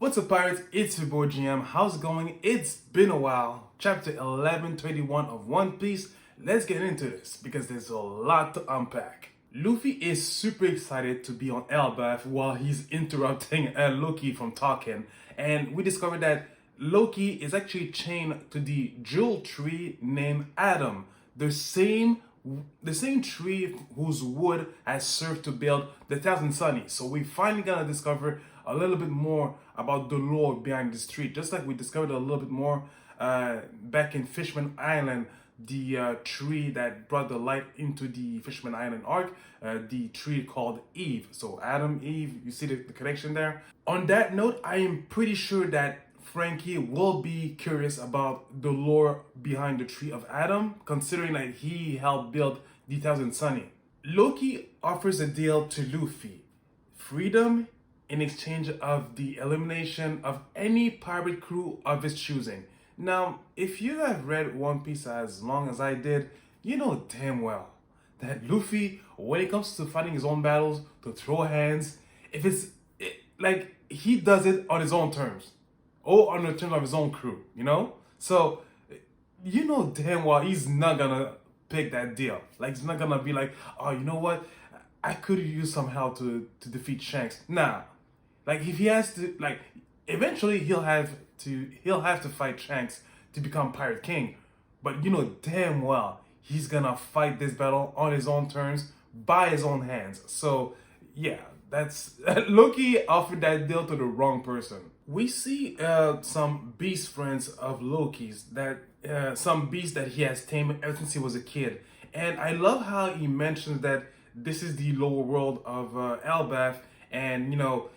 What's up, pirates? It's your boy GM. How's it going? It's been a while. Chapter 1121 of One Piece. Let's get into this because there's a lot to unpack. Luffy is super excited to be on Elbaph while he's interrupting Loki from talking, and we discovered that Loki is actually chained to the jewel tree named Adam, the same tree whose wood has served to build the Thousand Sunnies. So we finally gonna discover a little bit more about the lore behind this tree, just like we discovered a little bit more back in Fishman Island, the tree that brought the light into the Fishman Island arc, the tree called Eve. So Adam, Eve, you see the connection there? On that note, I am pretty sure that Frankie will be curious about the lore behind the tree of Adam, considering that he helped build the Thousand Sunny. Loki offers a deal to Luffy: freedom in exchange of the elimination of any pirate crew of his choosing. Now, if you have read One Piece as long as I did, you know damn well that Luffy, when it comes to fighting his own battles, to throw hands, like he does it on his own terms, or on the terms of his own crew, you know? So, you know damn well he's not gonna pick that deal. Like, he's not gonna be like, oh, you know what? I could use some help to defeat Shanks. Nah. Like, if he has to, like, eventually he'll have to fight Shanks to become Pirate King. But you know damn well he's gonna fight this battle on his own terms, by his own hands. So, yeah, that's Loki offered that deal to the wrong person. We see some beast friends of Loki's, that some beasts that he has tamed ever since he was a kid. And I love how he mentions that this is the lower world of Elbaph, and you know,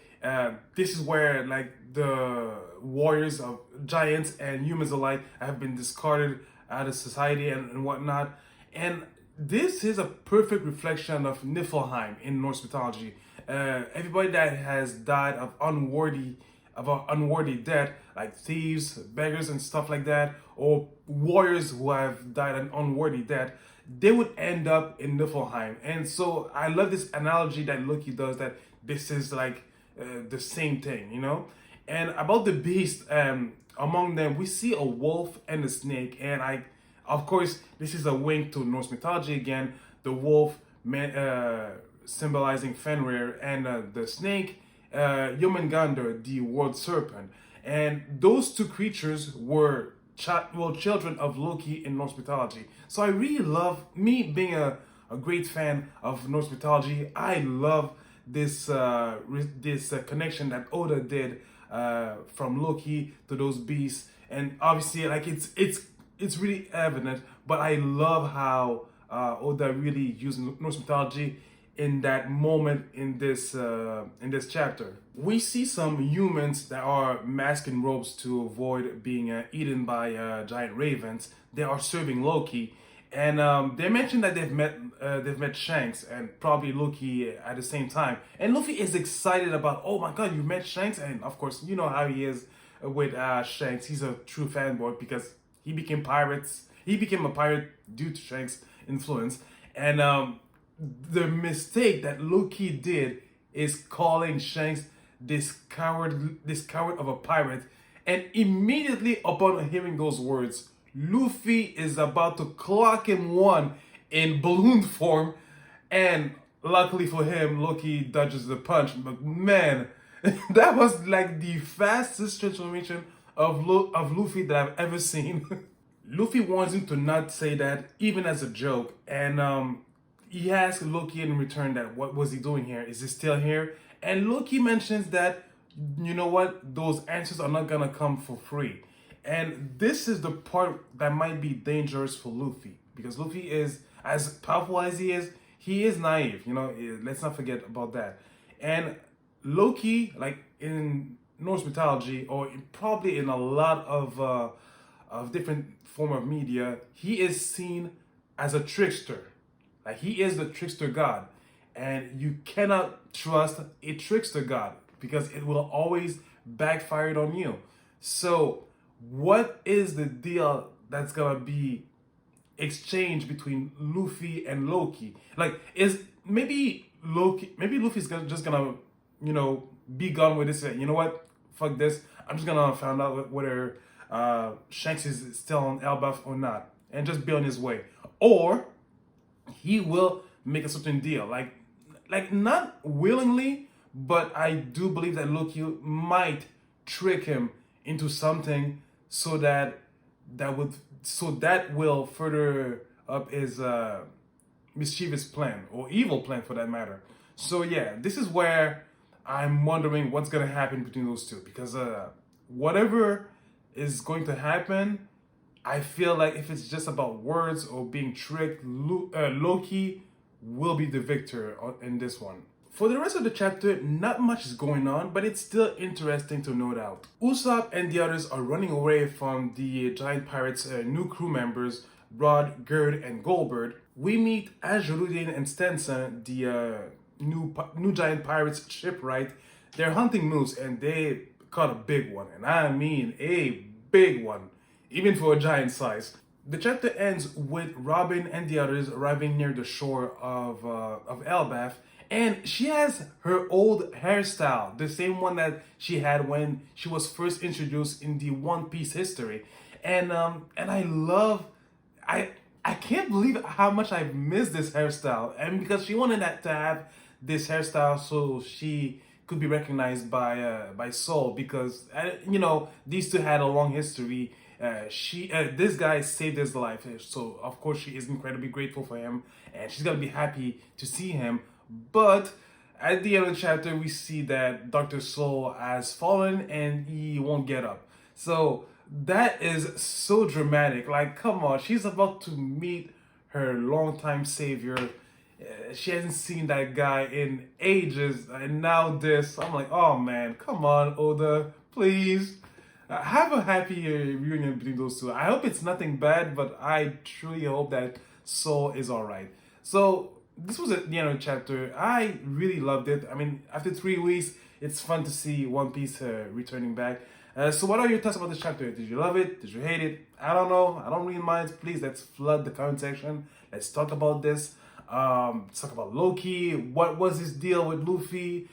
this is where like the warriors of giants and humans alike have been discarded out of society and whatnot. And this is a perfect reflection of Niflheim in Norse mythology. Everybody that has died of an unworthy death, like thieves, beggars, and stuff like that, or warriors who have died an unworthy death, they would end up in Niflheim. And so I love this analogy that Loki does, that this is like the same thing, you know? And about the beast, among them, we see a wolf and a snake. And of course, this is a wink to Norse mythology again. The wolf symbolizing Fenrir, and the snake, Yomengander, the world serpent. And those two creatures were children of Loki in Norse mythology. So I really love, me being a great fan of Norse mythology, I love this connection that Oda did from Loki to those beasts. And obviously, like, it's really evident, but I love how Oda really used Norse mythology in that moment in this chapter. We see some humans that are masked in robes to avoid being eaten by giant ravens. They are serving Loki, and they mentioned that they've met Shanks and probably Loki at the same time. And Luffy is excited about, oh my god, you met Shanks, and of course you know how he is with Shanks. He's a true fanboy because he became pirates. He became a pirate due to Shanks' influence, and the mistake that Loki did is calling Shanks this coward of a pirate. And immediately upon hearing those words, Luffy is about to clock him one in balloon form, and luckily for him, Loki dodges the punch. But man, that was like the fastest transformation of Luffy that I've ever seen. Luffy wants him to not say that, even as a joke, and he asks Loki in return that what was he doing here? Is he still here? And Loki mentions that, you know what, those answers are not gonna come for free. And this is the part that might be dangerous for Luffy, because Luffy is, as powerful as he is naive, you know, let's not forget about that. And Loki, like in Norse mythology, or probably in a lot of different form of media, he is seen as a trickster. Like, he is the trickster god, and you cannot trust a trickster god because it will always backfire on you. So what is the deal that's gonna be exchanged between Luffy and Loki? Like, is maybe Luffy's just gonna, you know, be gone with this. You know what? fuck this. I'm just gonna find out whether Shanks is still on Elbaph or not, and just be on his way. Or he will make a certain deal, like not willingly, but I do believe that Loki might trick him into something so that will further up his mischievous plan, or evil plan for that matter. So yeah, this is where I'm wondering what's gonna happen between those two, because whatever is going to happen, I feel like if it's just about words or being tricked, Loki will be the victor in this one. For the rest of the chapter, not much is going on, but it's still interesting to note out. Usopp and the others are running away from the giant pirates' new crew members, Broad, Gerd, and Goldberg. We meet Azurudin and Stenson, the new giant pirates shipwright. They're hunting moose, and they caught a big one, and I mean a big one, even for a giant size. The chapter ends with Robin and the others arriving near the shore of Elbaph, and she has her old hairstyle, the same one that she had when she was first introduced in the One Piece history, and I can't believe how much I've missed this hairstyle, and because she wanted to have this hairstyle so she could be recognized by Soul, because these two had a long history. This guy saved his life, so of course she is incredibly grateful for him, and she's gonna be happy to see him. But at the end of the chapter, we see that Dr. Soul has fallen and he won't get up. So that is so dramatic. Like, come on, she's about to meet her longtime savior. She hasn't seen that guy in ages, and now this. I'm like, oh man, come on, Oda, please. Have a happy reunion between those two. I hope it's nothing bad, but I truly hope that Soul is alright. So, this was at the end of the chapter. I really loved it. I mean, after 3 weeks, it's fun to see One Piece returning back. So what are your thoughts about this chapter? Did you love it? Did you hate it? I don't know. I don't read minds. Please, let's flood the comment section. Let's talk about this. Let's talk about Loki. What was his deal with Luffy?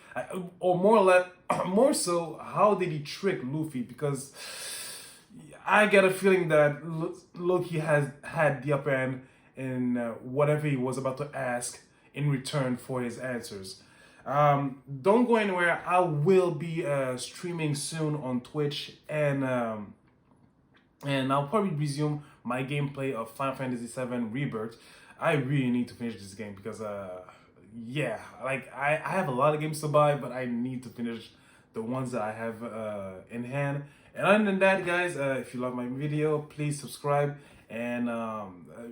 Or more or less, more so, how did he trick Luffy? Because I get a feeling that Loki has had the upper hand in whatever he was about to ask in return for his answers. Don't go anywhere. I will be streaming soon on Twitch, and I'll probably resume my gameplay of Final Fantasy VII Rebirth. I really need to finish this game because yeah, like I have a lot of games to buy, but I need to finish the ones that I have in hand. And other than that, guys, if you love my video, please subscribe, and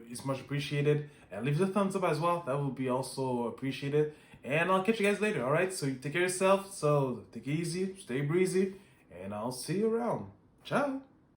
it's much appreciated. And leave a thumbs up as well. That would be also appreciated. And I'll catch you guys later, alright? So you take care of yourself. So take it easy, stay breezy, and I'll see you around. Ciao.